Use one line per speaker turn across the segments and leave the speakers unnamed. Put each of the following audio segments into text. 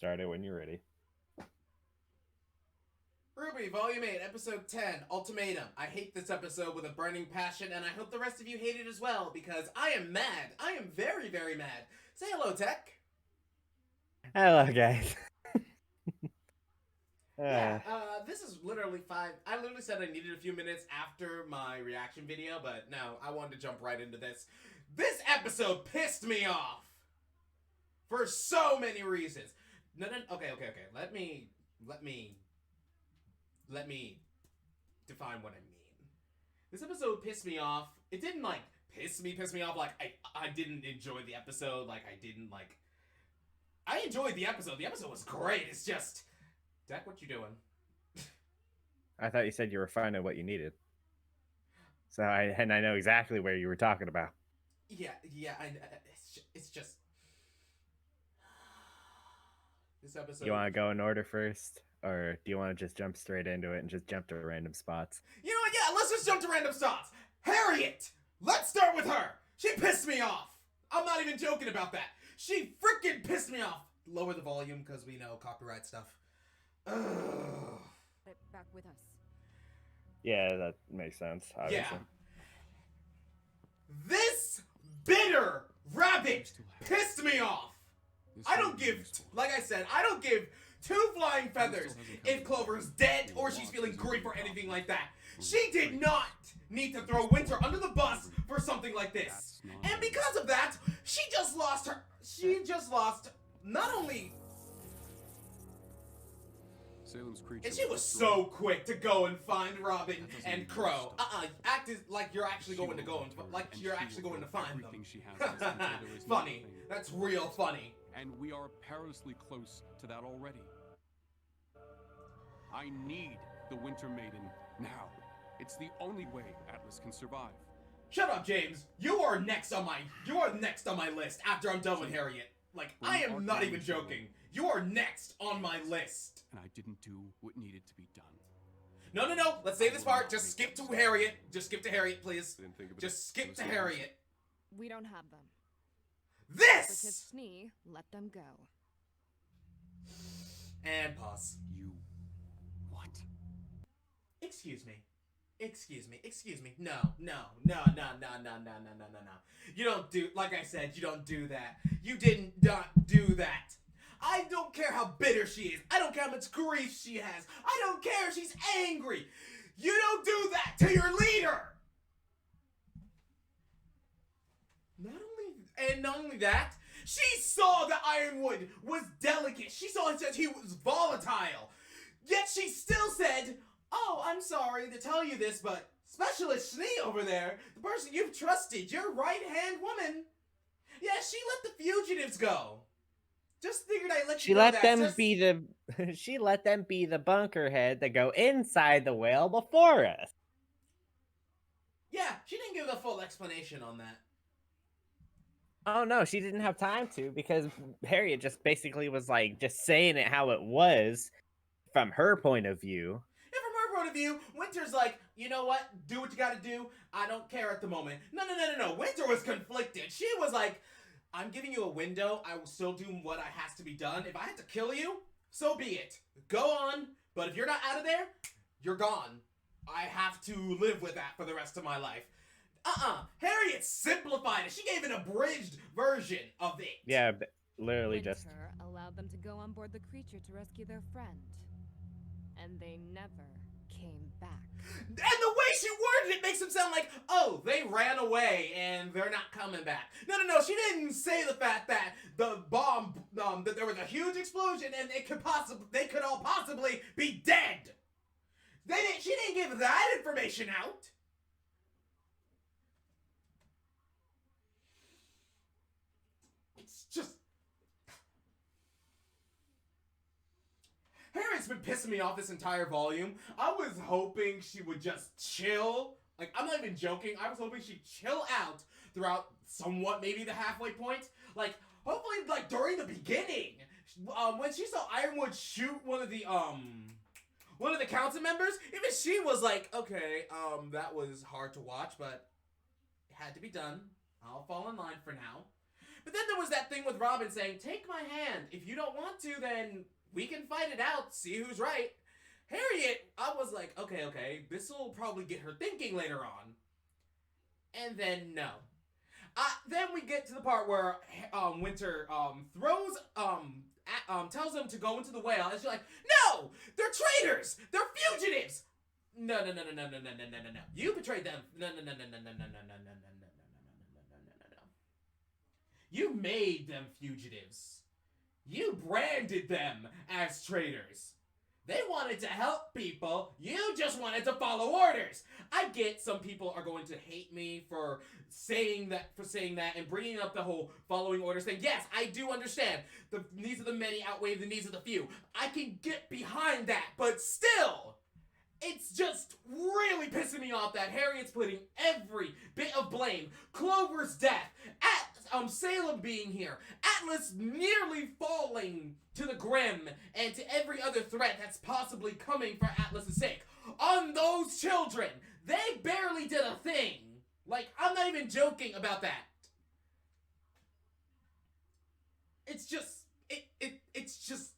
Start it when you're ready.
RWBY, Volume 8, Episode 10, Ultimatum. I hate this episode with a burning passion, and I hope the rest of you hate it as well, because I am mad. I am very, very mad. Say hello, Tech.
Hello, guys.
Yeah, this is literally I literally said I needed a few minutes after my reaction video, but no, I wanted to jump right into this. This episode pissed me off! For so many reasons. No, okay. Let me define what I mean. This episode pissed me off. It didn't like piss me off like I didn't enjoy the episode, like I didn't like I enjoyed the episode. The episode was great. It's just Deck, what you doing?
I thought you said you were finding what you needed. So I know exactly where you were talking about.
Yeah, it's just this episode.
You want to go in order first, or do you want to just jump straight into it and just jump to random spots?
You know what? Yeah, let's just jump to random spots. Harriet! Let's start with her. She pissed me off. I'm not even joking about that. She freaking pissed me off. Lower the volume because we know copyright stuff. Ugh.
Back with us.
Yeah, that makes sense, obviously.
Yeah. This bitter rabbit pissed me off. I don't give, like I said, I don't give two flying feathers if Clover's dead or she's feeling grief or anything like that. She did not need to throw Winter under the bus for something like this. And because of that, she just lost not only... And she was so quick to go and find Robin and Crow. Act like you're actually going to go and find them. Funny. That's real funny.
And we are perilously close to that already. I need the Winter Maiden now. It's the only way Atlas can survive.
Shut up, James. You are next on my list after I'm done with Harriet. Like, I am not even joking. You are next on my list.
And I didn't do what needed to be done.
No. Let's save this part. Just skip to Harriet. Just skip to Harriet, please. Just skip to Harriet.
We don't have them.
This!
For Snee, let them go.
And pause.
You... what?
Excuse me. No. You don't do, like I said, you don't do that. You did not do that. I don't care how bitter she is. I don't care how much grief she has. I don't care if she's angry. You don't do that to your leader. Not only that, she saw that Ironwood was delicate. She saw that he was volatile. Yet she still said, "Oh, I'm sorry to tell you this, but Specialist Snee over there, the person you've trusted, your right-hand woman, yeah, she let the fugitives go. Just figured I'd let you know that.
She let them be the bunker head that go inside the whale before us.
Yeah, she didn't give a full explanation on that.
Oh no, she didn't have time to, because Harriet just basically was like just saying it how it was from her point of view.
And from her point of view, Winter's like, you know what? Do what you gotta do. I don't care at the moment. No. Winter was conflicted. She was like, I'm giving you a window. I will still do what has to be done. If I have to kill you, so be it. Go on. But if you're not out of there, you're gone. I have to live with that for the rest of my life. Harriet simplified it. She gave an abridged version of it.
Yeah, literally
Winter
just
allowed them to go on board the creature to rescue their friend. And they never came back.
And the way she worded it makes him sound like, oh, they ran away and they're not coming back. No. She didn't say the fact that the bomb, that there was a huge explosion and they could all possibly be dead. She didn't give that information out. It's just... Harriet's been pissing me off this entire volume. I was hoping she would just chill. Like, I'm not even joking. I was hoping she'd chill out throughout somewhat maybe the halfway point. Like, hopefully, like, during the beginning. When she saw Ironwood shoot one of the council members, even she was like, okay, that was hard to watch, but it had to be done. I'll fall in line for now. But then there was that thing with Robin saying, take my hand. If you don't want to, then we can fight it out, see who's right. Harriet, I was like, okay, this will probably get her thinking later on. And then no. Then we get to the part where Winter throws tells them to go into the whale, and she's like, no, they're traitors, they're fugitives. No. You betrayed them. No. You made them fugitives. You branded them as traitors. They wanted to help people. You just wanted to follow orders. I get some people are going to hate me for saying that and bringing up the whole following orders thing. Yes, I do understand. The needs of the many outweigh the needs of the few. I can get behind that, but still, it's just really pissing me off that Harriet's putting every bit of blame, Clover's death, Salem being here, Atlas nearly falling to the Grim, and to every other threat that's possibly coming for Atlas's sake, on those children. They barely did a thing. Like, I'm not even joking about that. It's just, it's just...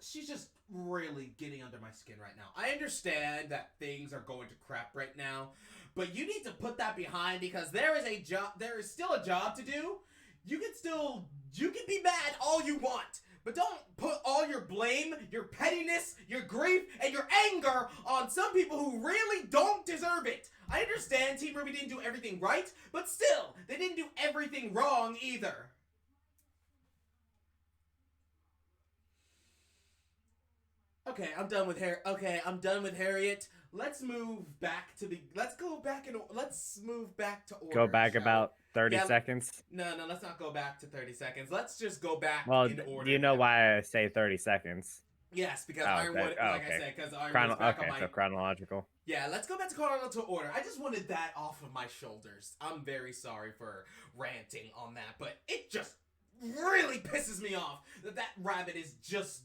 She's just really getting under my skin right now. I understand that things are going to crap right now, but you need to put that behind, because there is still a job to do. You can be mad all you want, but don't put all your blame, your pettiness, your grief, and your anger on some people who really don't deserve it. I understand Team RWBY didn't do everything right, but still, they didn't do everything wrong either. Okay, I'm done with Harriet. Let's move back to let's move back to order.
Go back about 30 seconds?
No, let's not go back to 30 seconds. Let's just go back in order.
Do you know why I say 30 seconds?
Yes, because Ironwood,
I said, because Ironwood's back on my... so chronological.
Yeah, let's go back to chronological order. I just wanted that off of my shoulders. I'm very sorry for ranting on that, but it just really pisses me off that rabbit is just...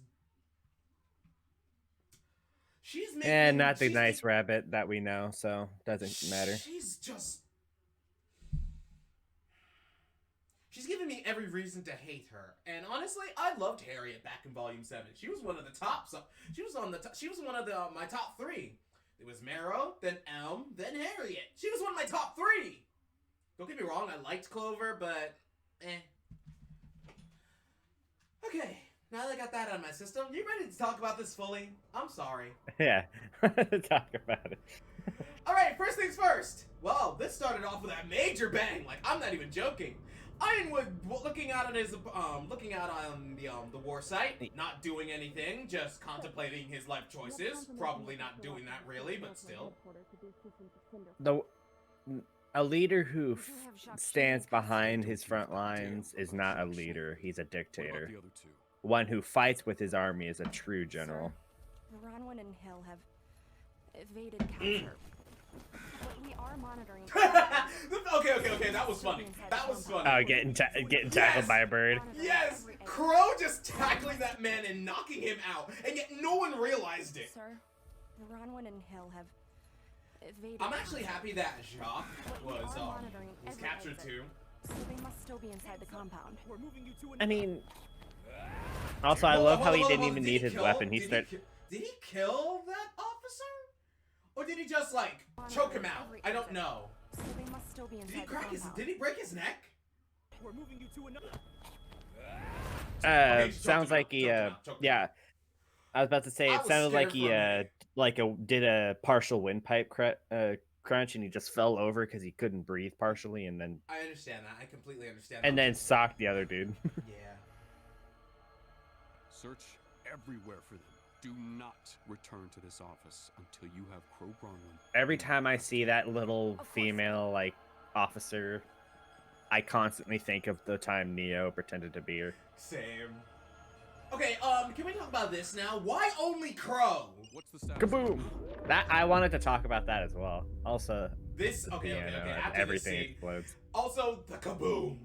not the nice rabbit that we know, so doesn't matter.
She's giving me every reason to hate her. And honestly, I loved Harriet back in Volume 7. She was one of the tops. She was one of my top 3. It was Marrow, then Elm, then Harriet. She was one of my top 3. Don't get me wrong, I liked Clover, but Okay. Now that I got that out of my system, you ready to talk about this fully? I'm sorry.
Yeah, talk about it.
Alright, first things first. Well, this started off with a major bang. Like, I'm not even joking. Ironwood looking out on the war site, not doing anything, just contemplating his life choices. Probably not doing that really, but still.
A leader who stands behind his front lines is not a leader, he's a dictator. One who fights with his army is a true general.
Bronwyn and Hill have evaded capture. But we are monitoring.
Okay, that was funny. That was funny.
Oh, getting tackled by a bird.
Yes! Crow just tackling that man and knocking him out, and yet no one realized it.
Sir, Bronwyn and Hill have evaded.
I'm actually happy that Jacques was captured too.
So they must still be inside the compound. We're moving you to
I mean, also I love how he didn't even need his weapon. Did
he kill that officer? Or did he just, like, choke him out? I don't know.
So they must still be inside
Did he break his neck?
We're moving you to
another... sounds like he, yeah. I was about to say, it sounded like he, did a partial windpipe crunch, and he just fell over because he couldn't breathe partially, and then...
I understand that. I completely understand
and then socked the other dude.
Yeah.
Search everywhere for them. Do not return to this office until you have Crow Bronwyn.
Every time I see that little female, officer, I constantly think of the time Neo pretended to be her.
Same. Okay, can we talk about this now? Why only Crow?
What's the status?
Kaboom! I wanted to talk about that as well. Also,
this, okay, after
everything
this scene,
explodes.
Also, the kaboom!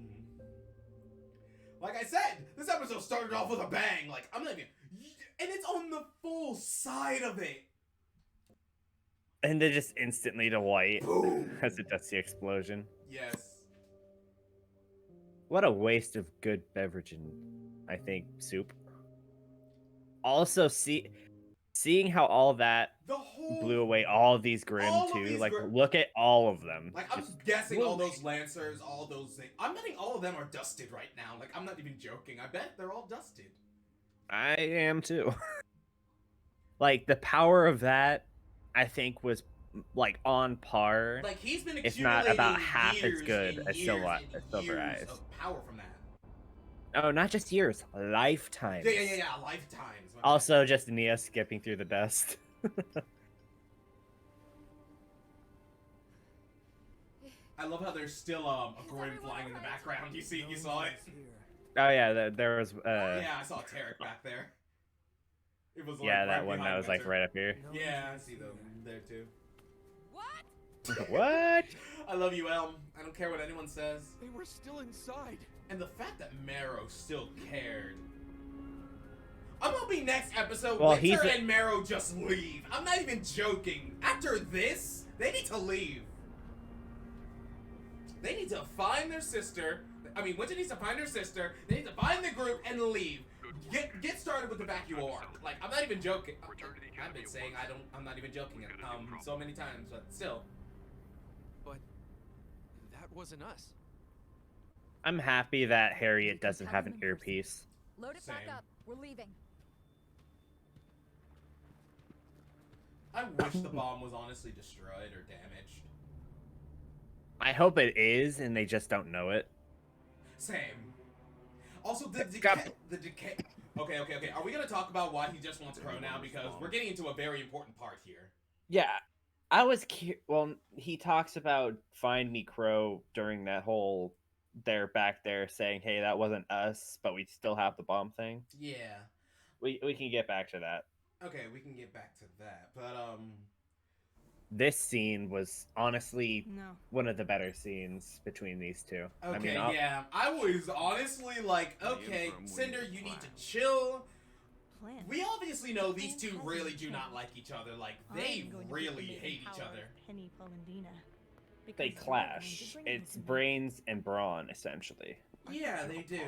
Like I said, this episode started off with a bang. Like, I'm not even... And it's on the full side of it.
And then just instantly to white
Boom.
as it does the explosion.
Yes.
What a waste of good beverage and, I think, soup. Also, seeing how all that
The whole
blew away all of these Grimm
all of
too.
these
Like,
Grimm-
look at all of them.
Like, I'm
Just
guessing all
whoosh.
those Lancers, all those things. I'm betting all of them are dusted right now. Like, I'm not even joking. I bet they're all dusted.
I am too. Like, the power of that, I think, was like on par,
Like, he's been
if not about
accumulating
half as
years
good
and
as
years
Silver
and years
Eyes.
of power from that.
Oh, not just years, lifetimes.
Yeah. Lifetimes. my bad.
Also, just Nia skipping through the dust.
I love how there's still a Grimm flying in the background. You saw it?
Oh yeah, there was.
Yeah, I saw Tarek back there. It was like
Yeah,
right
that one that
behind
was like
Winter.
right up here.
Yeah, I see them there too.
What?
What?
I love you, Elm. I don't care what anyone says.
They were still inside.
And the fact that Marrow still cared. I'm hoping next episode
Well,
Winter and Marrow just leave. I'm not even joking. After this, they need to leave. They need to find their sister. I mean, Winter needs to find her sister. They need to find the group and leave. Get started with the vacuum arc. Like, I'm not even joking. I've been saying I'm not even joking so many times, but still.
But that wasn't us.
I'm happy that Harriet doesn't have an earpiece.
Load it back
Same.
up. We're leaving.
I wish the bomb was honestly destroyed or damaged.
I hope it is, and they just don't know it.
Same. Also, the decay. Okay. Are we gonna talk about why he just wants Crow now? Because we're getting into a very important part here.
Yeah, I was well. He talks about find me Crow during that whole. They're back there saying, "Hey, that wasn't us, but we still have the bomb thing."
Yeah.
We can get back to that.
Okay, we can get back to that, but
This scene was honestly
No.
one of the better scenes between these two.
Okay,
I mean,
yeah. I was honestly like, okay, Cinder, you need to chill.
Plan.
We obviously know these two really do not like each other. Like, they really hate each other.
Penny Polendina.
they clash. It's brains and brawn, essentially.
Yeah, they do.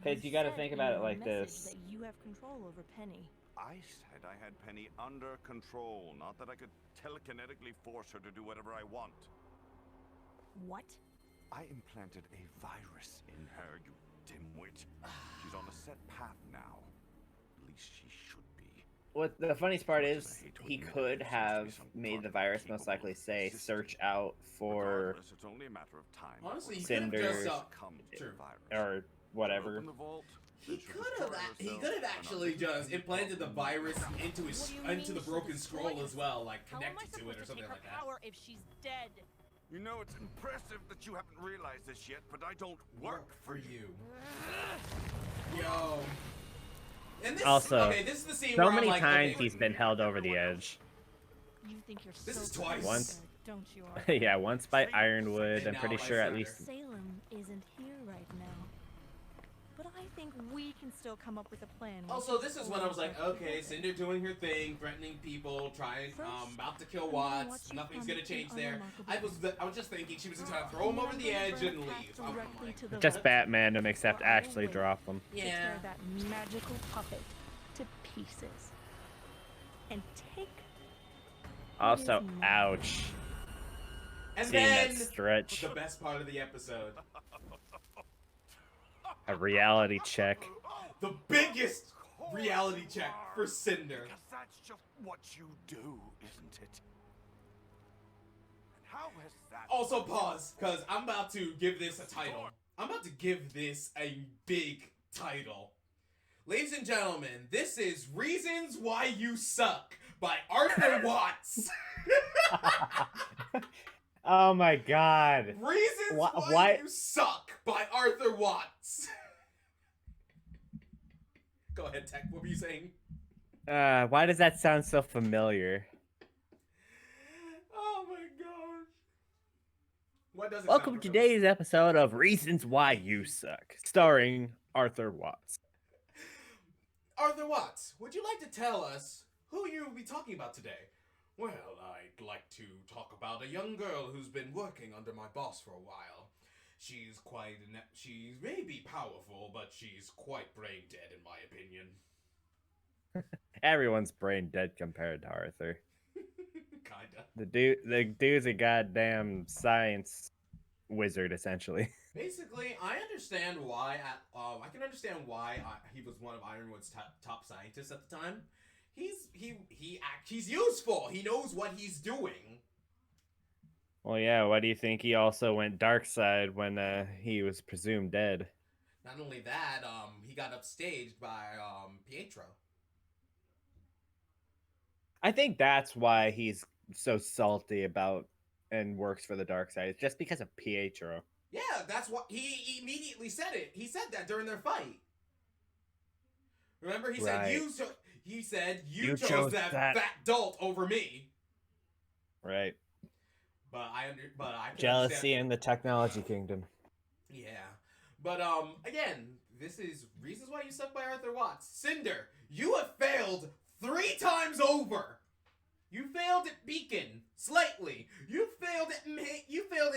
Because you got to think about it like this.
That you have control over Penny.
I said I had Penny under control, not that I could telekinetically force her to do whatever I want.
What?
I implanted a virus in her, you dimwit. She's on a set path now. At least she should be.
What the funniest part is, he could have made the virus most likely say, search out for
Regardless, it's only a matter of time.
Honestly, he
Cinder,
could have just
Come to
true.
the virus.
or whatever.
Open the vault,
He
then she'll
could
destroy
have. He
herself,
could have
and
actually
I'll
just implanted the virus into his
What do you
into
mean
the
she'll
broken
destroy
scroll as well, like
How am I
connected to it
supposed
or
to
something
take her
like that.
power if she's dead?
You know, it's impressive that you haven't realized this yet, but I don't work for you.
Yo. And this,
Also,
okay, this is the scene
So
where
many
I'm like,
times
okay,
he's been held over the edge.
You think you're
This
so
is twice.
Once.
good, don't you? Arthur?
Yeah, once by Ironwood.
And
I'm
now
pretty
by
sure at
Cinder.
least.
Salem isn't here right now. But I think we can still come up with a plan.
Also, this is when I was like, okay, Cinder doing her thing, threatening people, trying, about to kill Watts. Nothing's gonna change there. I was just thinking she was just gonna throw him over the edge and leave. I'm like,
Just Batman to except actually drop them.
To
yeah.
tear that magical puppet to pieces. And take.
Also,
It is
ouch.
And
Seeing
then
that stretch.
the best part of the episode,
A reality check.
the biggest reality check for Cinder.
Because that's just what you do, isn't it? And how has that...
Also, pause, because I'm about to give this a title. I'm about to give this a big title. Ladies and gentlemen, this is Reasons Why You Suck by Arthur Watts.
Oh my god.
Reasons
Why-
Why
why-
You Suck by Arthur Watts. Go ahead, Tech. What were you saying?
Why does that sound so familiar?
Oh my gosh. What does it
Welcome
sound
to
familiar?
today's episode of Reasons Why You Suck, starring Arthur Watts.
Arthur Watts, would you like to tell us who you will be talking about today? Well, I'd like to talk about a young girl who's been working under my boss for a while. She may be powerful, but she's quite brain dead in my opinion.
Everyone's brain dead compared to Arthur.
Kinda.
The dude's a goddamn science wizard, essentially.
Basically, I understand why. I can understand why he was one of Ironwood's top scientists at the time. He's useful. He knows what he's doing.
Well, yeah. Why do you think he also went dark side when he was presumed dead?
Not only that, he got upstaged by Pietro.
I think that's why he's so salty about and works for the dark side. It's just because of Pietro.
Yeah, that's what he immediately said it. He said that during their fight. Remember, he
Right.
said you chose that fat dolt over me.
Right.
But I can
Jealousy
understand.
in the technology kingdom.
Yeah. But again, this is reasons why you suck by Arthur Watts. Cinder, you have failed 3 times over. You failed at Beacon, slightly. You failed at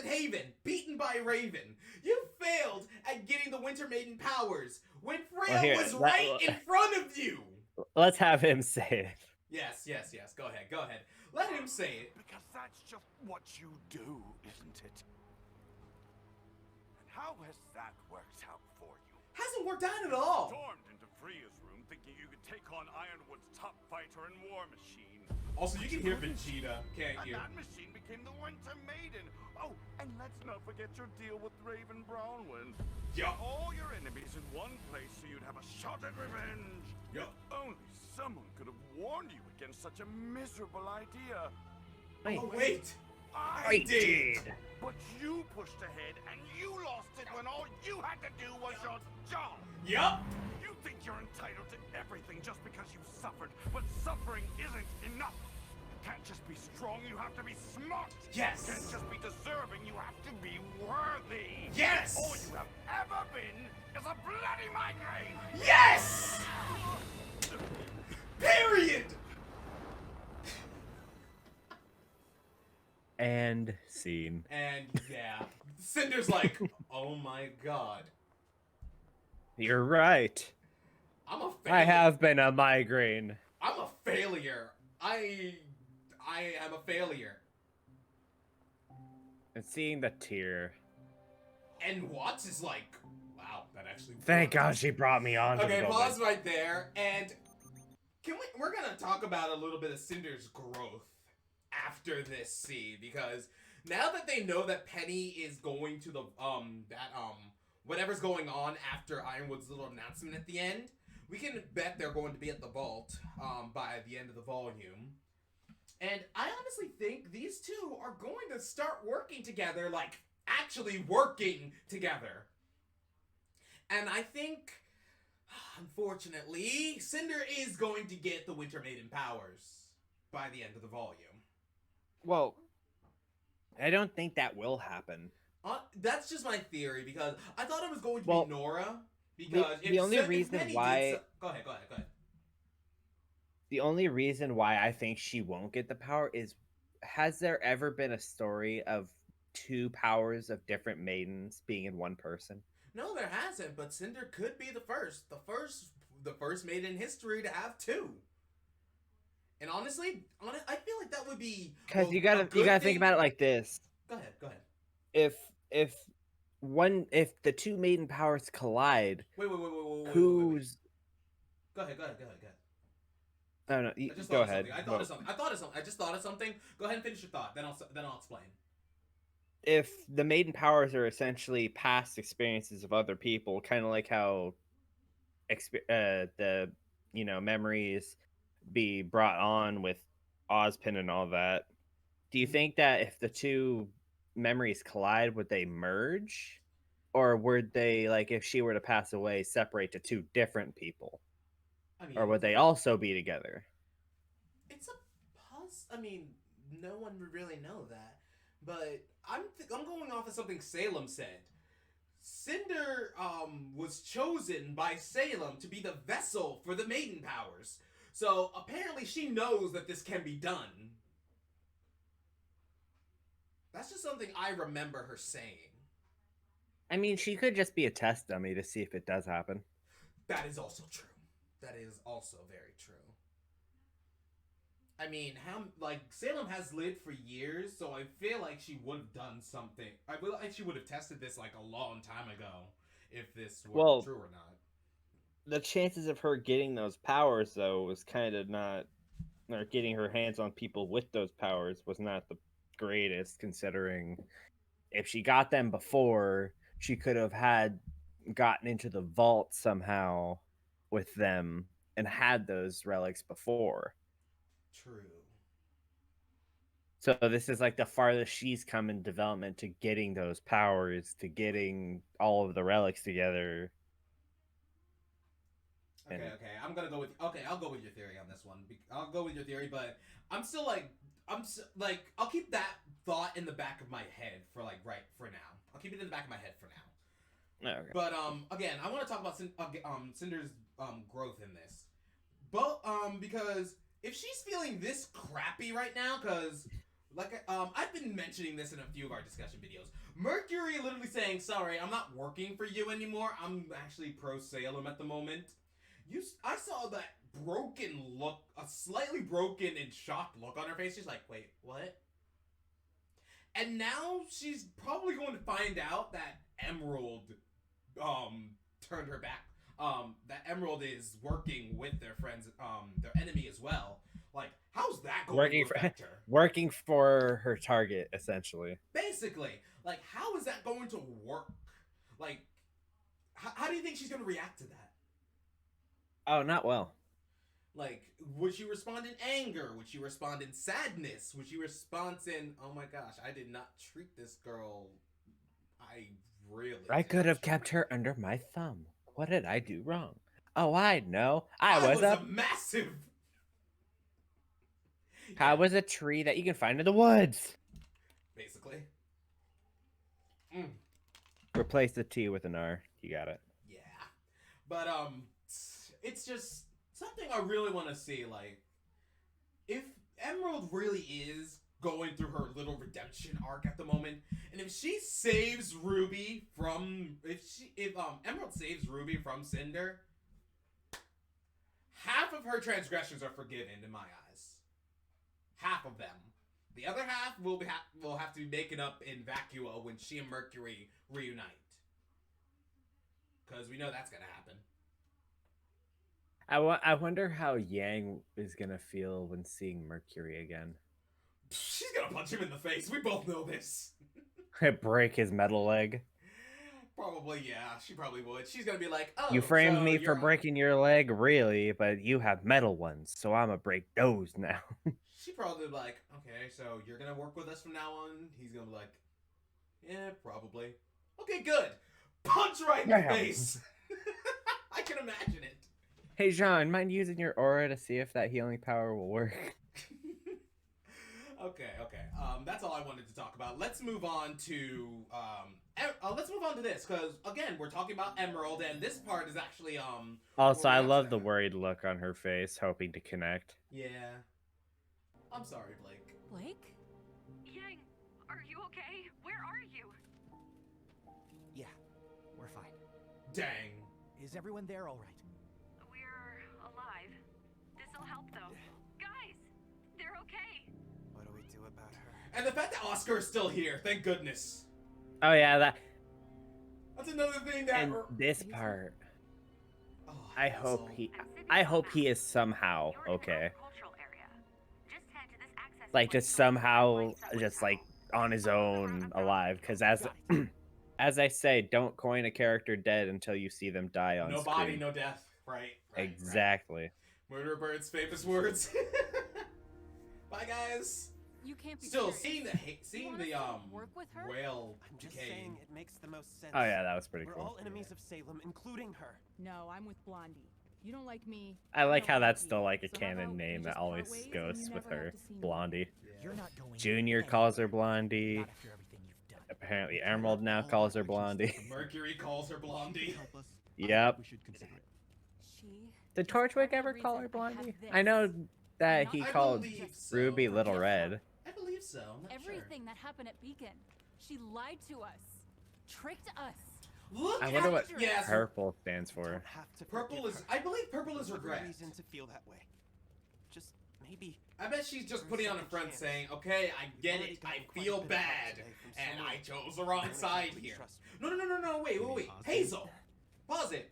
Haven, beaten by Raven. You failed at getting the Winter Maiden powers when Freya was right in front of you.
Let's have him say it.
Yes. Go ahead. Let him say it.
Because that's just what you do, isn't it? And how has that worked out for you?
Hasn't worked out at all.
Stormed into Freya's room thinking you could take on Ironwood's top fighter and war machine.
Also, you can hear Vegeta, can't
And
you?
that machine became the Winter Maiden. Oh, and let's not forget your deal with Raven Brownwind.
Yup.
All your enemies in one place so you'd have a shot at revenge.
Yup.
Only someone could have warned you against such a miserable idea.
Oh, wait.
I did.
But you pushed ahead and you lost it when all you had to do was your job.
Yup.
You think you're entitled to everything just because you suffered, but suffering isn't enough. You can't just be strong, you have to be smart.
Yes.
You can't just be deserving, you have to be worthy.
Yes.
All you have ever been is a bloody migraine.
Yes. Period.
And scene.
And yeah, Cinder's like, oh my god.
You're right.
I'm a failure.
I have been a migraine.
I'm a failure. I am a failure.
And seeing the tear.
And Watts is like, wow, that actually.
Thank God she brought me on.
Okay, pause right there. And we're gonna talk about a little bit of Cinder's growth after this scene, because now that they know that Penny is going to the whatever's going on after Ironwood's little announcement at the end, we can bet they're going to be at the vault by the end of the volume. And I honestly think these two are going to start working together, like actually working together. And I think, unfortunately, Cinder is going to get the Winter Maiden powers by the end of the volume.
Well, I don't think that will happen.
That's just my theory, because I thought it was going to be Nora. Because
the only reason why...
Go ahead.
The only reason why I think she won't get the power is, has there ever been a story of 2 powers of different maidens being in one person?
No, there hasn't, but Cinder could be the first maiden in history to have 2. And honestly, I feel like that would be,
because you gotta think about it like this.
Go ahead.
If the 2 maiden powers collide,
wait.
who's...
Go ahead.
Oh no, go ahead.
I thought of something. I just thought of something. Go ahead and finish your thought. Then I'll explain.
If the maiden powers are essentially past experiences of other people, kind of like how the memories be brought on with Ozpin and all that, do you think that if the 2 memories collide, would they merge, or would they, like, if she were to pass away, separate to 2 different people? Or would they also be together?
It's I mean, no one would really know that. But I'm going off of something Salem said. Cinder was chosen by Salem to be the vessel for the maiden powers. So apparently she knows that this can be done. That's just something I remember her saying.
I mean, she could just be a test dummy to see if it does happen.
That is also true. That is also very true. I mean, how like Salem has lived for years, so I feel like she would have done something. I feel like she would have tested this like a long time ago, if this were true or not.
The chances of her getting those powers, though, was kind of not, or getting her hands on people with those powers was not the greatest, considering if she got them before, she could have gotten into the vault somehow with them and had those relics before.
True.
So this is like the farthest she's come in development to getting those powers, to getting all of the relics together.
Okay, I'm gonna go with. Okay, I'll go with your theory on this one. I'll go with your theory, but I'm still like, I'll keep that thought in the back of my head for like right for now. I'll keep it in the back of my head for now.
Okay.
But again, I want to talk about Cinder's growth in this, but because if she's feeling this crappy right now, because like I've been mentioning this in a few of our discussion videos. Mercury literally saying, "Sorry, I'm not working for you anymore. I'm actually pro Salem at the moment." I saw that broken look, a slightly broken and shocked look on her face. She's like, "Wait, what?" And now she's probably going to find out that Emerald turned her back. That Emerald is working with their friends, their enemy as well. Like, how's that going to affect her?
Working for her target, essentially.
Basically, like, how is that going to work? Like, how do you think she's going to react to that?
Oh, not well.
Like, would she respond in anger? Would she respond in sadness? Would she respond in, "Oh my gosh, I did not treat this girl. I
could have kept her under my thumb. What did I do wrong? Oh, I know. I was
a massive.
I was a tree that you can find in the woods.
Basically.
Replace the T with an R. You got it.
Yeah. But, it's just something I really want to see. Like, if Emerald really is going through her little redemption arc at the moment, and if she saves Ruby from, if Emerald saves Ruby from Cinder, half of her transgressions are forgiven in my eyes. Half of them. The other half will have to be making up in Vacuo when she and Mercury reunite. Because we know that's going to happen.
I wonder how Yang is going to feel when seeing Mercury again.
She's going to punch him in the face. We both know this.
Break his metal leg.
Probably, yeah. She probably would. She's going to be like, "Oh,
you framed me for breaking your leg, really, but you have metal ones, so I'm going to break those now."
She probably be like, "Okay, so you're going to work with us from now on?" He's going to be like, "Yeah, probably." Okay, good. Punch right in the face. I can imagine it.
Hey, Jean, mind using your aura to see if that healing power will work?
Okay. That's all I wanted to talk about. Let's move on to this, because again, we're talking about Emerald, and this part is actually
Also, I love the worried look on her face, hoping to connect.
Yeah. I'm sorry, Blake.
Blake?
Yang, are you okay? Where are you?
Yeah, we're fine.
Dang.
Is everyone there all right?
We're alive. This'll help, though. Guys, they're okay.
What do we do about her?
And the fact that Oscar is still here, thank goodness.
Oh yeah,
that's another thing that.
And this part, I hope he is somehow okay. Like just somehow, just like on his own, alive. Because as I say, don't coin a character dead until you see them die on screen.
No body, no death. Right.
Exactly.
Right. Murder Bird's famous words. Bye, guys.
You can't be
still
serious.
seeing the
work with her?
whale.
I'm just saying it makes the most sense.
Oh yeah, that was pretty
We're
cool.
all enemies of Salem, including her.
No, I'm with Blondie. You don't like me.
I like how that's
you.
still like a
So how
canon
about
name
we
that
just part
always
ways and
goes
you
with
never have
her.
to see me
Blondie.
Yeah.
You're not going
Junior
anywhere.
calls her Blondie.
Not after everything you've done.
Apparently Emerald now calls her Blondie.
Mercury calls her Blondie.
Yep.
We should consider it.
Did Torchwick ever call her Blondie? I know that he called Ruby Little Red.
I believe so. I'm not
Everything that happened at Beacon. She lied to us. Tricked us.
Sure. Look
I
at
wonder what
yes.
purple stands
You
for.
don't have to
Purple
forgive
is.
her.
I believe purple is
You have every
regret.
reason to feel that way. Just maybe.
I bet she's just
For a
putting on a
second
front
chance.
saying, "Okay, I get
already
it.
gotten
I
quite a
feel
bit of help
bad,
today from
and
someone
I chose the
who
wrong
don't
side
exactly
here."
trust
No, no, no, no, no. Wait,
You
wait,
mean
wait.
Osborn?
Hazel, pause it.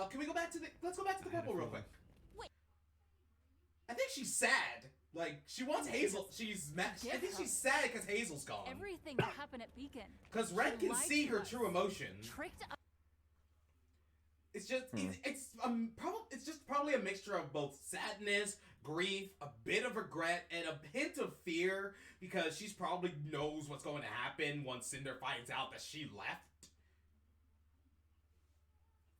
Can we go back to the? Let's go back to the
I had a
purple real
feeling.
quick. I think she's sad. Like she wants Hazel. She's mad. I think she's sad because Hazel's gone.
Everything that happened at Beacon.
Because Red
She
can
lied
see
to
her
us.
true emotion.
Tricked us.
It's just it's just probably a mixture of both sadness, grief, a bit of regret, and a hint of fear because she's probably knows what's going to happen once Cinder finds out that she left.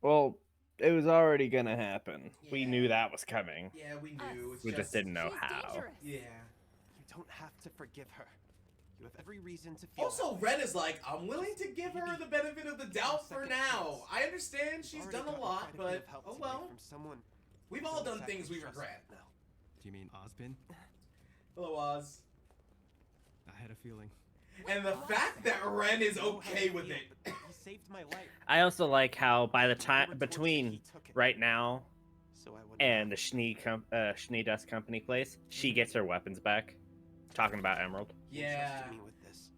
Well, it was already gonna happen. We
Yeah.
knew that was coming.
Yeah, we knew. It's
We just didn't know
She's
how.
dangerous.
Yeah.
You don't have to forgive her. You have every reason to feel.
Also,
that way.
Red is like, I'm willing to give her the benefit of the doubt for
Second
now.
chance.
I understand
You've
she's
already
done a
gotten
lot,
quite bit
but
of help
oh
today
well.
From someone
We've
who
all
don't
done
exactly
things we
trust
regret.
now.
Do you mean Ozpin?
Hello, Oz.
I had a feeling.
And the fact that Ren is okay with it.
He saved my life.
I also like how by the
If I
time
were tortured,
between
he took it.
right now
So I wouldn't
and
have.
the Schnee Dust Company place, she gets her weapons back. Talking about Emerald.
He
Yeah.
entrusted me with this.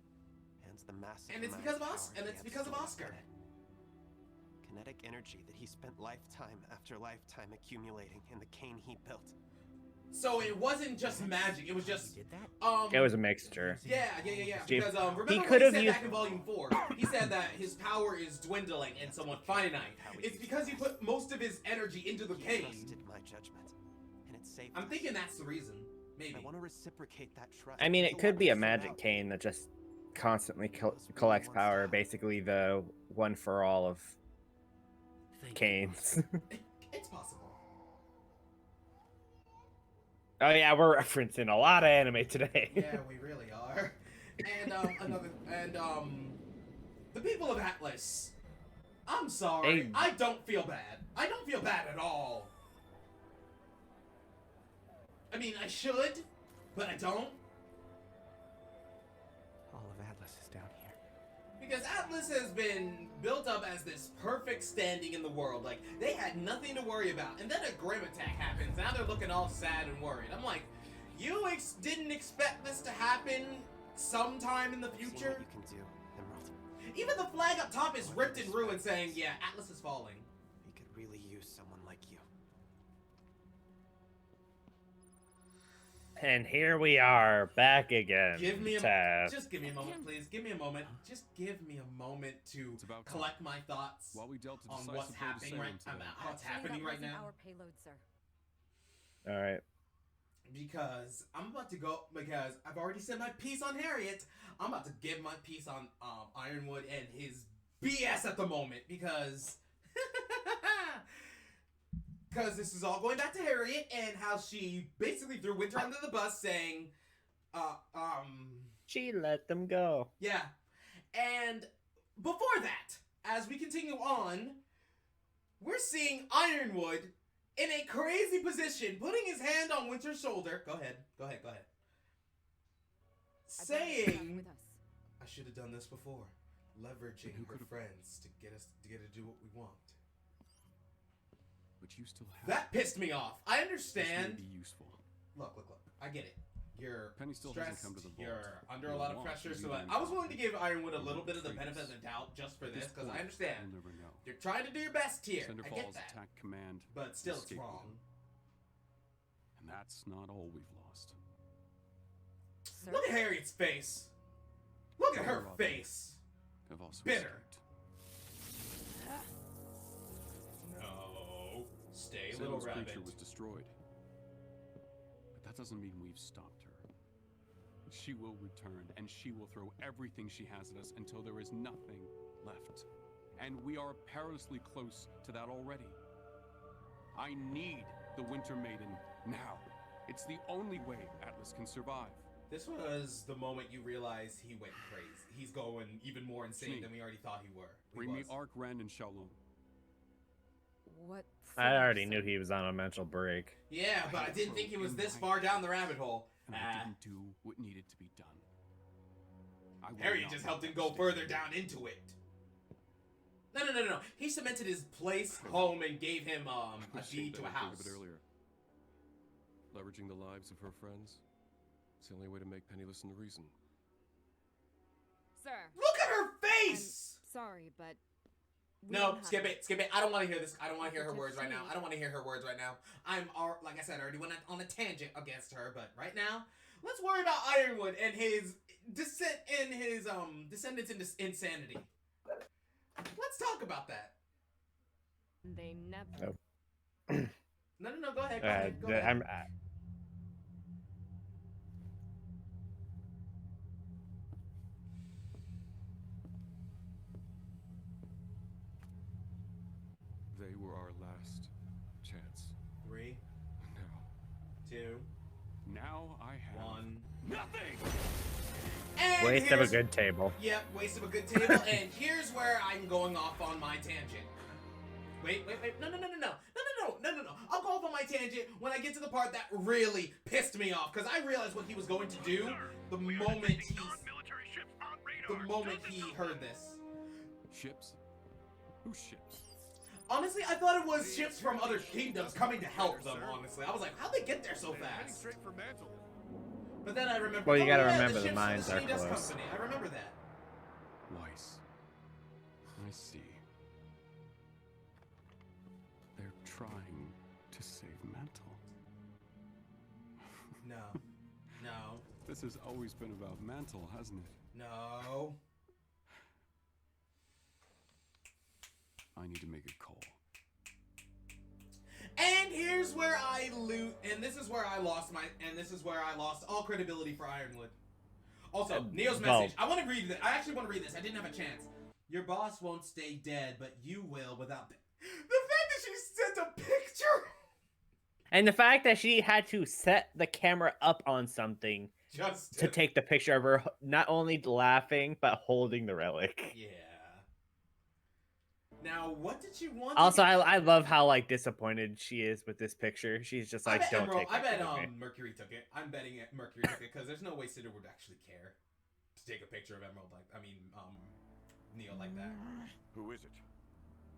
And the massive
And it's
amount
because of
power
us.
he
And it's
has
because of
stored on
Oscar.
it. Kinetic energy that he spent lifetime after lifetime accumulating in the cane he built.
So it wasn't just magic. It was just
He did that?
It was a mixture.
Yeah.
She-
Because remember
he
what
could
he
have
said
used-
back in Volume 4? He said that his power is dwindling and somewhat finite. It's because he put most of his energy into the
He
cane.
trusted my judgment, and it saved
I'm
us.
thinking that's the reason. Maybe.
I want to reciprocate that trust.
I mean,
There's
it
a
could
lot
be a
to sort
magic
out.
cane that just constantly
Osborn
collects
wants
power,
to help.
basically the one for all of canes.
It's possible.
Oh yeah, we're referencing a lot of anime today.
Yeah, we really are. And the people of Atlas. I'm sorry.
They-
I don't feel bad. I don't feel bad at all. I mean, I should, but I don't.
All of Atlas is down here.
Because Atlas has been built up as this perfect standing in the world. Like, they had nothing to worry about. And then a Grim attack happens. Now they're looking all sad and worried. I'm like, you didn't expect this to happen sometime in the
I've seen
future?
what you can do, Emerald.
Even the flag up top is ripped in ruins saying, yeah, Atlas is falling.
We could really use someone like you.
And here we are, back again.
Give me
Just
just give me a moment, please. Give me a moment. Just give me a moment to
It's about time.
collect my thoughts
While we dealt a
on
decisive
what's
blow to
happening right
Salem today.
about what's
Actually,
happening
that
right
wasn't
now.
our payload, sir.
All right.
Because I'm about to go. Because I've already said my piece on Harriet. I'm about to give my piece on Ironwood and his BS at the moment. Because this is all going back to Harriet and how she basically threw Winter under the bus, saying,
She let them go.
yeah. And before that, as we continue on, we're seeing Ironwood in a crazy position, putting his hand on Winter's shoulder. Go ahead.
I'd rather you
Saying,
with us.
I should have done this before. Leveraging
Who
her
could've-
friends to get her to do what we want.
But you still have.
That pissed me off. I
This may
understand.
be useful.
Look. I get it. You're
Penny still hasn't
stressed.
come to the vault.
You're under a
You'll
lot of
want
pressure.
to
So
leave
I
it
I was
in
willing to give Ironwood a
You'll
little bit of the
trace.
benefit of the doubt just for
At
this, because I
point,
understand.
You'll never know.
You're trying to do your best here.
Cinder
I
Falls
get that.
attack command.
But still, it's
escaped with
wrong.
him. And that's not all we've lost.
Sir?
Look at Harriet's face. Look at her
Robin.
face.
Have also
Bitter.
escaped.
No. Stay, little
Salem's
rabbit.
creature was destroyed. But that doesn't mean we've stopped her. She will return, and she will throw everything she has at us until there is nothing left. And we are perilously close to that already. I need the Winter Maiden now. It's the only way Atlas can survive.
This was the moment you realize he went crazy. He's going even more insane
Schnee.
than we already thought he were.
Bring me Ark, Ren, and Shaolong.
What?
I
for,
already
sir?
knew he was on a mental break.
Yeah, but I didn't think he was this far down the rabbit hole.
And I didn't do what needed to be done. I will
Harriet
not
just
let
helped him
that
go
stand.
further down into it. No. He cemented his place, home, and gave him a deed to a house.
Think of it earlier. Leveraging the lives of her friends. It's the only way to make Penny listen to reason.
Sir.
Look at her face!
I'm sorry, but we
No,
don't have
skip
to-
it, skip it. I don't want to hear this. I don't want to hear her
It's a
words right now.
cheat.
I don't want to hear her words right now. Like I said, I already went on a tangent against her, but right now, let's worry about Ironwood and his descendants into insanity. Let's talk about that.
They never.
No. Go ahead. Go ahead.
They were our last chance.
3,
Now.
2,
Now I have
1.
nothing.
And
Waste of a good table.
Yep, waste of a good table. And here's where I'm going off on my tangent. Wait. No. I'll go off on my tangent when I get to the part that really pissed me off, because I realized what he was going to do the moment he heard this.
Ships? Who's ships?
Honestly, I thought it was ships from other kingdoms coming to help them, honestly. I was like, how'd they get there so fast?
Straight for Mantle.
But then I remember.
Well, you gotta
yeah,
remember the
ships from
mines are
City Dust
close.
Company. I remember that.
Weiss. I see. They're trying to save Mantle.
No.
This has always been about Mantle, hasn't it?
No.
I need to make a call.
And here's where I loot, and this is where I lost all credibility for Ironwood. Also, Neo's message. I want to read this. I actually want to read this. I didn't have a chance. Your boss won't stay dead, but you will without the fact that she sent a picture.
And the fact that she had to set the camera up on something
Just
to take the picture of her not only laughing but holding the relic.
Yeah. Now, what did you want?
Also, I love how like disappointed she is with this picture. She's just like, don't take
I bet
pictures of me.
Mercury took it. I'm betting Mercury took it because there's no way Cinder would actually care to take a picture of Emerald Neo like that.
Who is it?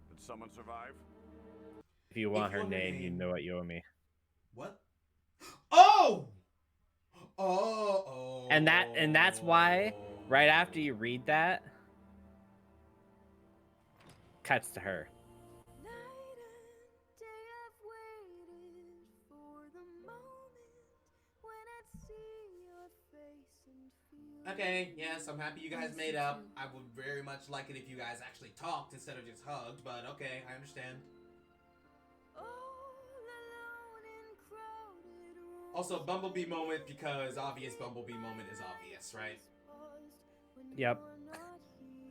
Did someone survive?
If you want her name, you know what you owe me.
What? Oh!
And that's why right after you read that, cuts to her.
Okay, yes, I'm happy you guys made up. I would very much like it if you guys actually talked instead of just hugged, but okay, I understand. Also, Bumblebee moment, because obvious Bumblebee moment is obvious, right?
Yep.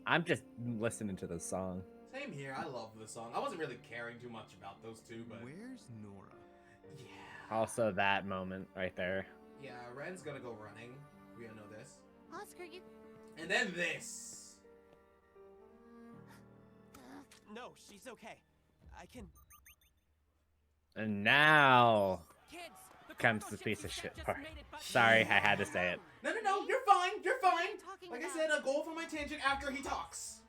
I'm just listening to the song.
Same here, I love the song. I wasn't really caring too much about those two, but...
Where's Nora?
Yeah.
Also that moment right there.
Yeah, Ren's gonna go running. We all know this.
Oscar, you...
And then this.
No, she's okay. I can...
And now
Kids, the
comes
cargo
the piece
gypsy
of shit
just
part.
made it back.
Sorry, I had to say it.
No, you're fine, you're fine.
Talking
Like I
about-
said, I'll go over my tangent after he talks.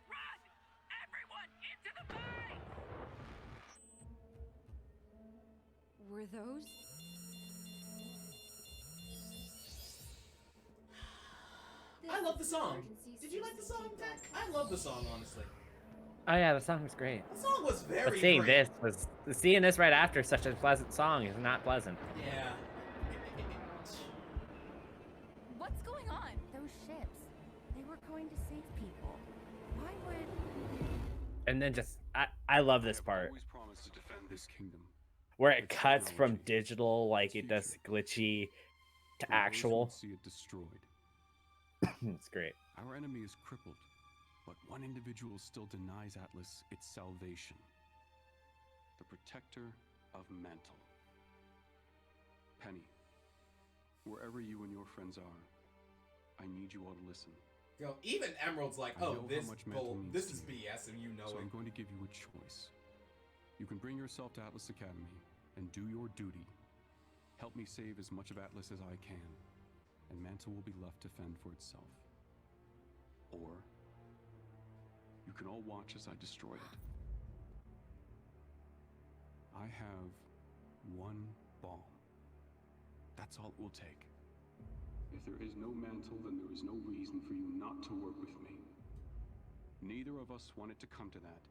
Everyone into the mine!
Were those?
I love the song. Did you like the song, Tech? I love the song, honestly.
Oh yeah, the song was great.
The song was very
But seeing
great.
seeing this right after such a pleasant song is not pleasant.
Yeah.
What's going on?
Those ships, they were going to save people. Why would...
And then just I love this part
Always promised to defend this kingdom.
where it cuts from digital, like it does glitchy, to actual.
See it destroyed.
It's great.
Our enemy is crippled, but one individual still denies Atlas its salvation. The protector of Mantle. Penny, wherever you and your friends are, I need you all to listen.
Yo, even Emerald's like,
I
oh,
know how
this
much Mantle means
this
to
is
you.
BS, and you know
So
it.
I'm going to give you a choice. You can bring yourself to Atlas Academy and do your duty. Help me save as much of Atlas as I can, and Mantle will be left to fend for itself. can all watch as I destroy it. I have one bomb. That's all it will take. If there is no mantle, then there is no reason for you not to work with me. Neither of us want it to come to that,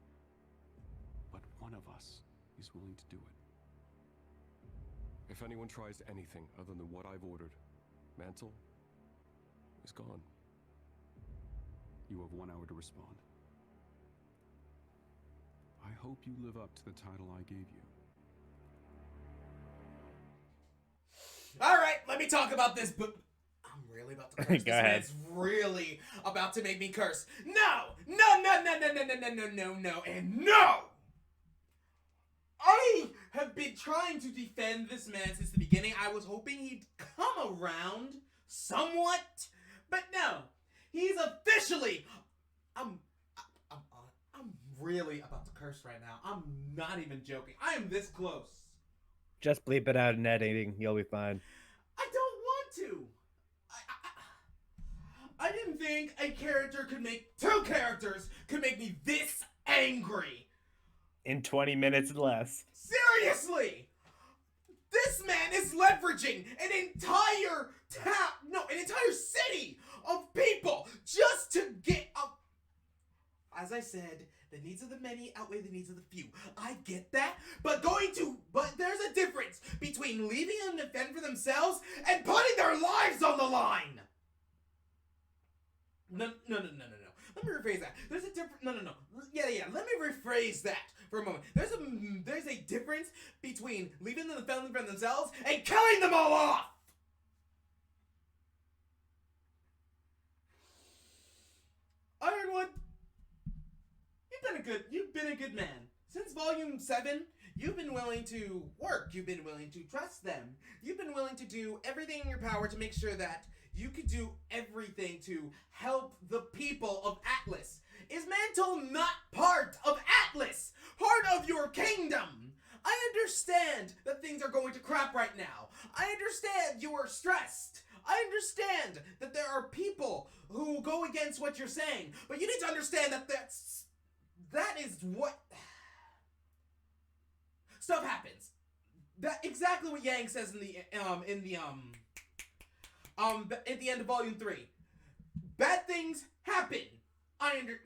but one of us is willing to do it.
If anyone tries anything other than what I've ordered, Mantle is gone.
You have 1 hour to respond. I hope you live up to the title I gave you.
All right, let me talk about this, but I'm really about to curse.
Go
This
ahead.
man's really about to make me curse. No, no, no, no, no, no, no, no, no, no, no, and no! I have been trying to defend this man since the beginning. I was hoping he'd come around somewhat, but no. He's officially... I'm really about to curse right now. I'm not even joking. I am this close.
Just bleep it out in editing. You'll be fine.
I don't want to. I didn't think a character could make... Two characters could make me this angry.
In 20 minutes less.
Seriously! This man is leveraging an entire town, no, an entire city of people just to get up. As I said, the needs of the many outweigh the needs of the few. I get that, but there's a difference between leaving them to fend for themselves and putting their lives on the line. No. Let me rephrase that. There's a difference. No. Yeah. Let me rephrase that for a moment. There's a difference between leaving them to fend for themselves and killing them all off. Ironwood, you've been a good man. Since Volume 7, you've been willing to work. You've been willing to trust them. You've been willing to do everything in your power to make sure that you could do everything to help the people of Atlas. Is Mantle not part of Atlas? Part of your kingdom? I understand that things are going to crap right now. I understand you are stressed. I understand that there are people who go against what you're saying. But you need to understand that that is what... Stuff happens. That exactly what Yang says at the end of Volume 3. Bad things happen.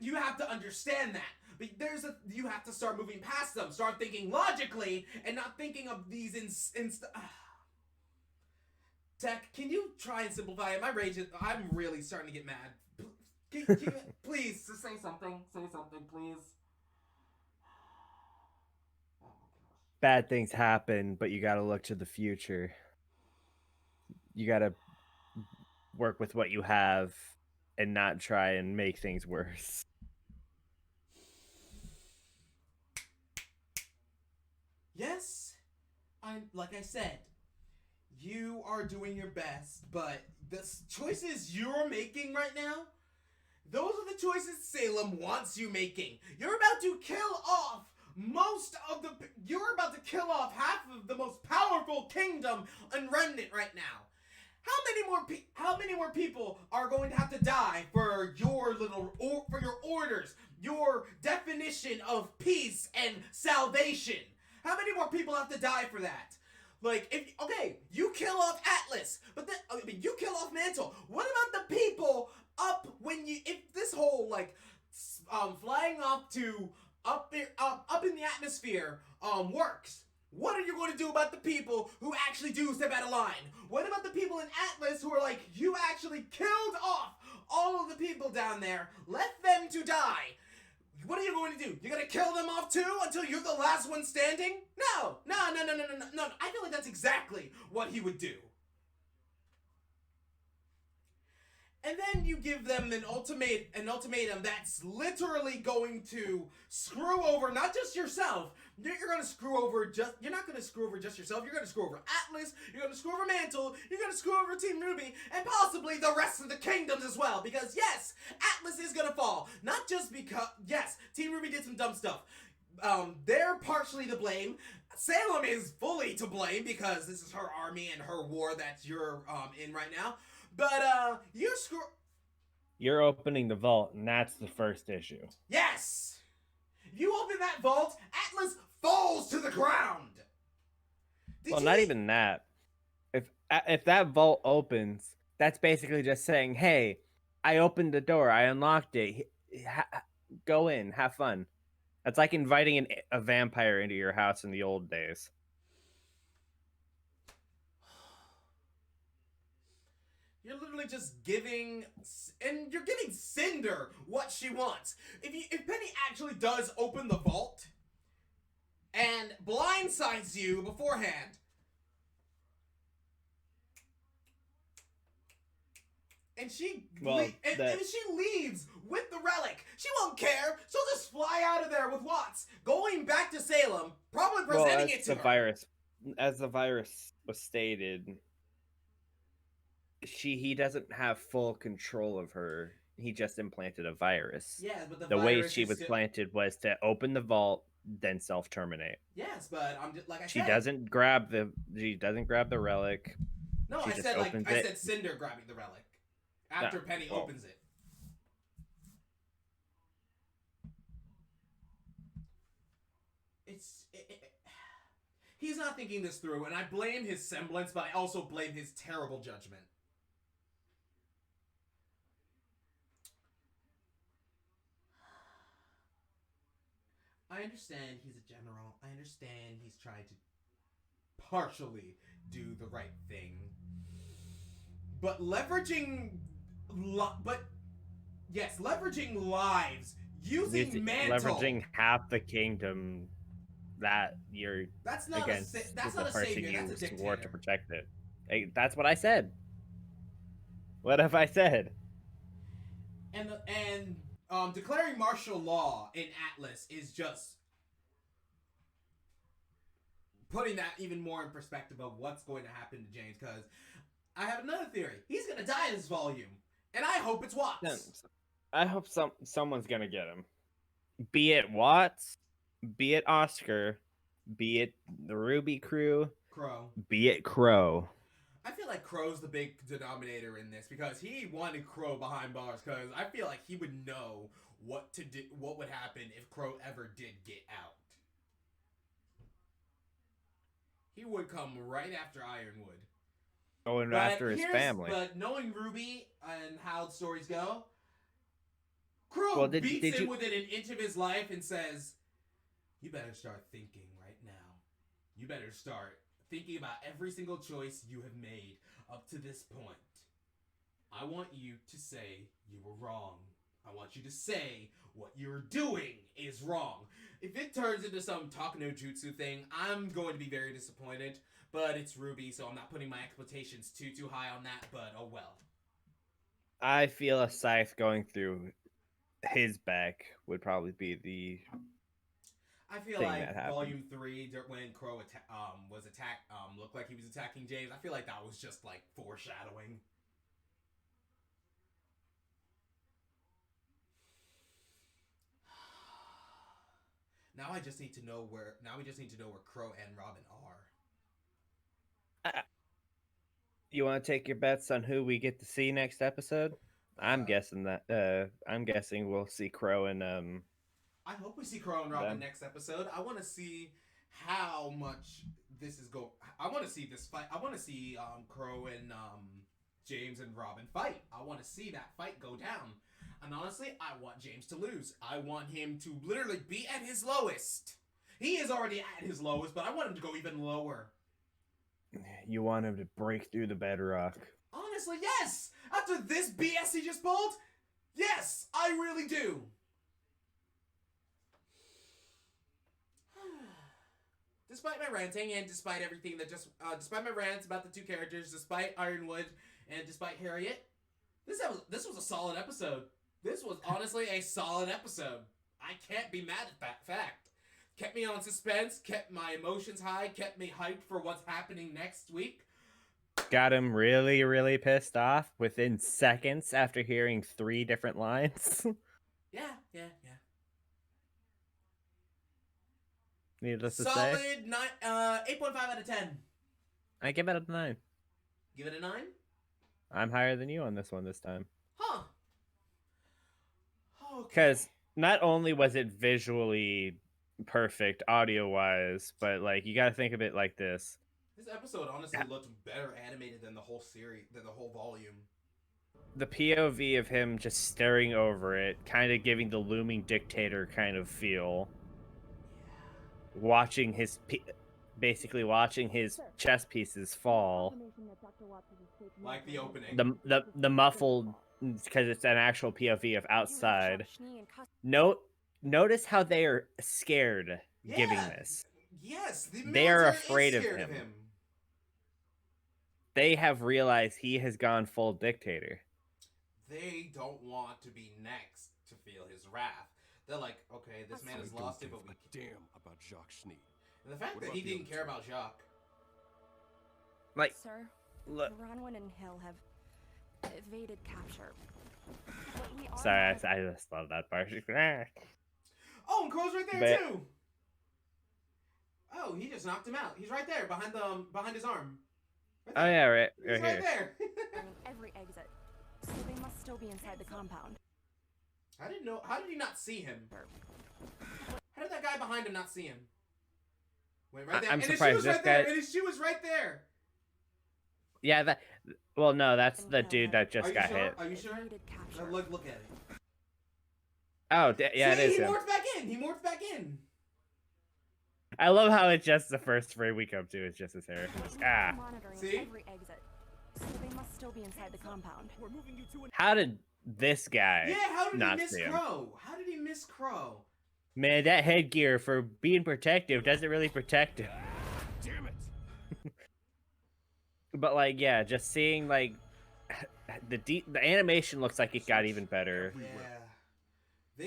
You have to understand that. But you have to start moving past them. Start thinking logically and not thinking of these Tech, can you try and simplify it? My rage is... I'm really starting to get mad. Please, just say something. Say something, please.
Bad things happen, but you gotta look to the future. You gotta work with what you have and not try and make things worse.
Yes, like I said, you are doing your best, but the choices you're making right now, those are the choices Salem wants you making. You're about to kill off you're about to kill off half of the most powerful kingdom and remnant right now. How many more people are going to have to die for your orders, your definition of peace and salvation? How many more people have to die for that? Like, you kill off Atlas, but then you kill off Mantle. What about the people if this whole flying off to up in the atmosphere works? What are you going to do about the people who actually do step out of line? What about the people in Atlas who are like, you actually killed off all of the people down there, left them to die? What are you going to do? You're going to kill them off too until you're the last one standing? No. I feel like that's exactly what he would do. And then you give them an ultimatum that's literally going to screw over not just yourself. You're not going to screw over just yourself. You're going to screw over Atlas. You're going to screw over Mantle. You're going to screw over Team RWBY and possibly the rest of the kingdoms as well. Because yes, Atlas is going to fall. Not just because Team RWBY did some dumb stuff. They're partially to blame. Salem is fully to blame because this is her army and her war that you're in right now. But
You're opening the vault, and that's the first issue.
Yes! If you open that vault, Atlas falls to the ground!
Well, not even that. If that vault opens, that's basically just saying, "Hey, I opened the door. I unlocked it. Go in, have fun." That's like inviting a vampire into your house in the old days.
You're literally just giving, and you're giving Cinder what she wants. If Penny actually does open the vault and blindsides you beforehand, and she leaves with the relic, she won't care. She'll just fly out of there with Watts, going back to Salem, probably presenting it to her.
As the virus was stated, he doesn't have full control of her. He just implanted a virus.
Yes, but
the way she was planted was to open the vault, then self-terminate.
Yes, but I'm just like I said.
She doesn't grab the relic.
No, I said Cinder grabbing the relic after Penny opens it. He's not thinking this through, and I blame his semblance, but I also blame his terrible judgment. I understand he's a general. I understand he's trying to partially do the right thing. But leveraging lives using Mantle.
Leveraging half the kingdom that you're against
that's not a savior, that's a dictator.
To protect it. Hey, that's what I said. What have I said?
And declaring martial law in Atlas is just putting that even more in perspective of what's going to happen to James, because I have another theory. He's going to die in this volume, and I hope it's Watts.
I hope someone's going to get him. Be it Watts, be it Oscar, be it the RWBY crew, be it Crow.
I feel like Crow's the big denominator in this, because he wanted Crow behind bars, because I feel like he would know what to do, what would happen if Crow ever did get out. He would come right after Ironwood.
Oh, and after his family.
But knowing RWBY and how the stories go, Crow beats him within an inch of his life and says, "You better start thinking right now. You better start thinking about every single choice you have made up to this point. I want you to say you were wrong. I want you to say what you're doing is wrong." If it turns into some talk no jutsu thing, I'm going to be very disappointed. But it's RWBY, so I'm not putting my expectations too high on that, but oh well.
I feel a scythe going through his back would probably be the
I feel like Volume 3, when Crow was attacked, looked like he was attacking James, I feel like that was just like foreshadowing. Now we just need to know where Crow and Robin are.
You want to take your bets on who we get to see next episode? I'm guessing we'll see Crow and
I hope we see Crow and Robin next episode. I want to see how much this is I want to see this fight. I want to see Crow and James and Robin fight. I want to see that fight go down. And honestly, I want James to lose. I want him to literally be at his lowest. He is already at his lowest, but I want him to go even lower.
You want him to break through the bedrock.
Honestly, yes! After this BS he just pulled, yes, I really do. Despite my ranting and despite everything that despite my rants about the two characters, despite Ironwood and despite Harriet, this was a solid episode. This was honestly a solid episode. I can't be mad at that fact. Kept me on suspense, kept my emotions high, kept me hyped for what's happening next week.
Got him really, really pissed off within seconds after hearing 3 different lines.
Yeah.
Needless to say.
Solid 8.5 out of 10.
I give it a 9.
Give it a 9?
I'm higher than you on this one this time.
Huh.
Because not only was it visually perfect audio wise, but like you got to think of it like this.
This episode honestly looked better animated than the whole series, than the whole volume.
The POV of him just staring over it, kind of giving the looming dictator kind of feel. Watching his, basically watching his chess pieces fall.
Like the opening.
The muffled, because it's an actual POV of outside. Notice how they are scared giving this.
Yes,
they are afraid of him. They have realized he has gone full dictator.
They don't want to be next to feel his wrath. They're like, okay, this man has lost it, but we
damn about Jacques Schneid.
And the fact that he didn't care about Jacques.
Like,
sir,
look.
Bronwyn and Hill have evaded capture.
Sorry, I just love that part.
Oh, and Crow's right there too. Oh, he just knocked him out. He's right there behind his arm.
Oh yeah, right
He's right
here.
there.
Every exit, so they must still be inside the compound.
I didn't know. How did he not see him? How did that guy behind him not see him? Wait, right there.
I'm
and
surprised
his shoe was right there. And his shoe was right there.
Yeah, that. Well, no, that's the dude that just got hit.
Are you sure? Look at it.
Oh, yeah,
See,
it is
he
him.
morphed back in. He morphed back in.
I love how it's just the first frame we come to. It's just his hair.
See?
Every exit, so they must still be inside the compound.
How did this guy?
Yeah, how did
not
he miss
see him?
Crow? How did he miss Crow?
Man, that headgear for being protective doesn't really protect him.
Damn it!
But like, yeah, just seeing like the animation looks like it got even better.
Yeah.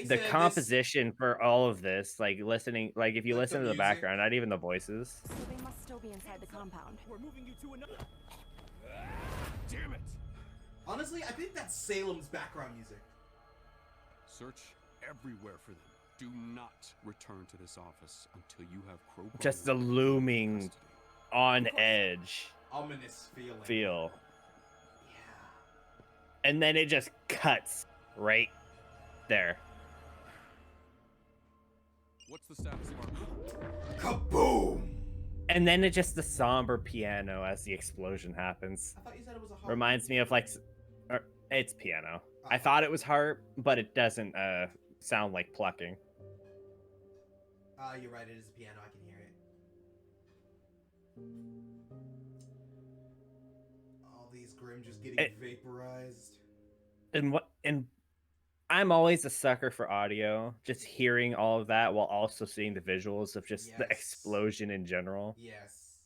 The composition for all of this, like listening, like if you listen to the
music.
background, not even the voices.
So they must still be inside the compound.
We're moving you to another. Damn it!
Honestly, I think that's Salem's background music.
Search everywhere for them. Do not return to this office until you have Crow.
Just the looming, on edge,
ominous
feel.
Yeah.
And then it just cuts right there.
What's the status of our...
Kaboom!
And then it just the somber piano as the explosion happens.
I thought you said it was a harp.
Reminds me of like, it's piano. I thought it was harp, but it doesn't sound like plucking.
You're right. It is a piano. I can hear it. All these Grimm just getting vaporized.
And I'm always a sucker for audio, just hearing all of that while also seeing the visuals of just the explosion in general.
Yes.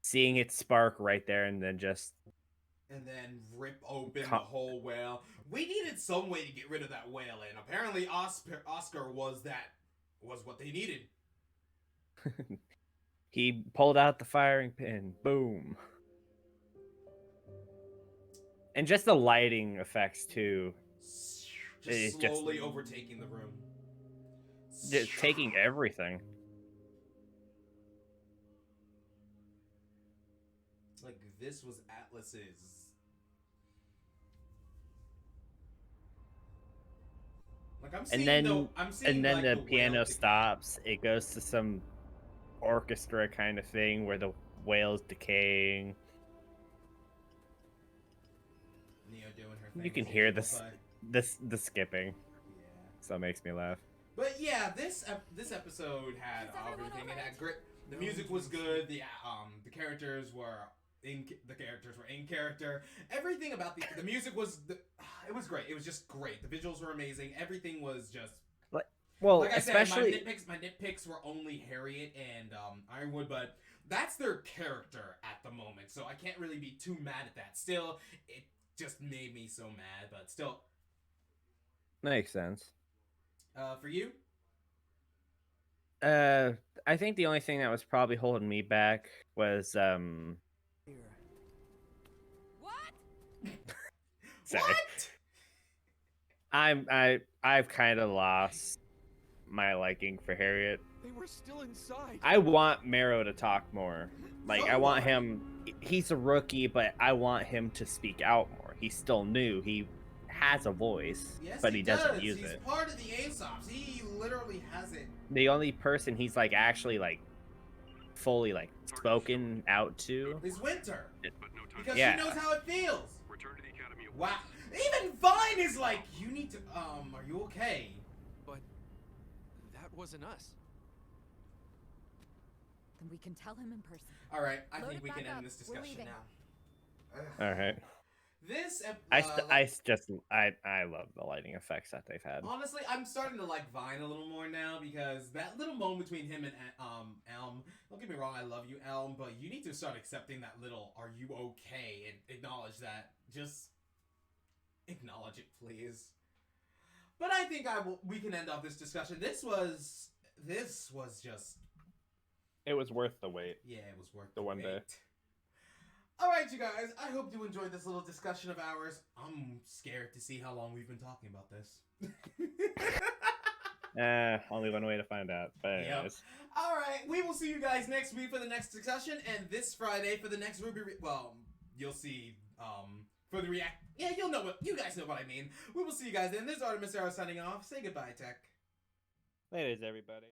Seeing it spark right there and then just...
And then rip open the whole whale. We needed some way to get rid of that whale, and apparently Oscar was what they needed.
He pulled out the firing pin. Boom. And just the lighting effects too.
Just slowly overtaking the room.
Just taking everything.
Like this was Atlas's. Like I'm seeing
and then
like,
the piano stops. It goes to some orchestra kind of thing where the whale's decaying.
Neo doing her thing.
You can hear the skipping. Yeah. So it makes me laugh.
But yeah, this episode had everything. It had great. The music was good. The characters were in character. Everything about the music was it was great. It was just great. The visuals were amazing. Everything was just like I
especially
said, my nitpicks were only Harriet and Ironwood, but that's their character at the moment. So I can't really be too mad at that. Still, it just made me so mad, but still
makes sense.
For you?
I think the only thing that was probably holding me back was
What?
Sorry.
What?
I've kind of lost my liking for Harriet.
They were still inside.
I want Marrow to talk more. Like I want him. He's a rookie, but I want him to speak out more. he's still new. He has a voice,
Yes,
but he doesn't
does.
use
He's
it.
part of the Aesops. He literally has it.
The only person he's like actually like fully like spoken out to
Is Winter. Because
Yeah.
she knows how it feels.
Return to the Academy at
Wow.
once.
Even Vine is like, you need to, are you okay?
But that wasn't us.
Then we can tell him in person.
All right, I
Load
think
it
we can
back
end
up.
this
We're
discussion
leaving.
now.
All right.
This,
I love the lighting effects that they've had.
honestly, I'm starting to like Vine a little more now because that little moment between him and Elm. Don't get me wrong, I love you, Elm, but you need to start accepting that little "Are you okay?" and acknowledge that. Just acknowledge it, please. But I think we can end off this discussion. This was just.
It was worth the wait.
Yeah, it was worth
the one day.
Alright, you guys, I hope you enjoyed this little discussion of ours. I'm scared to see how long we've been talking about this.
Only one way to find out. But anyways.
Alright, we will see you guys next week for the next discussion, and this Friday for the next RWBY well, you'll see, for the react. Yeah, you guys know what I mean. We will see you guys then. This is Artemis Arrow signing off. Say goodbye, Tech.
Ladies, everybody.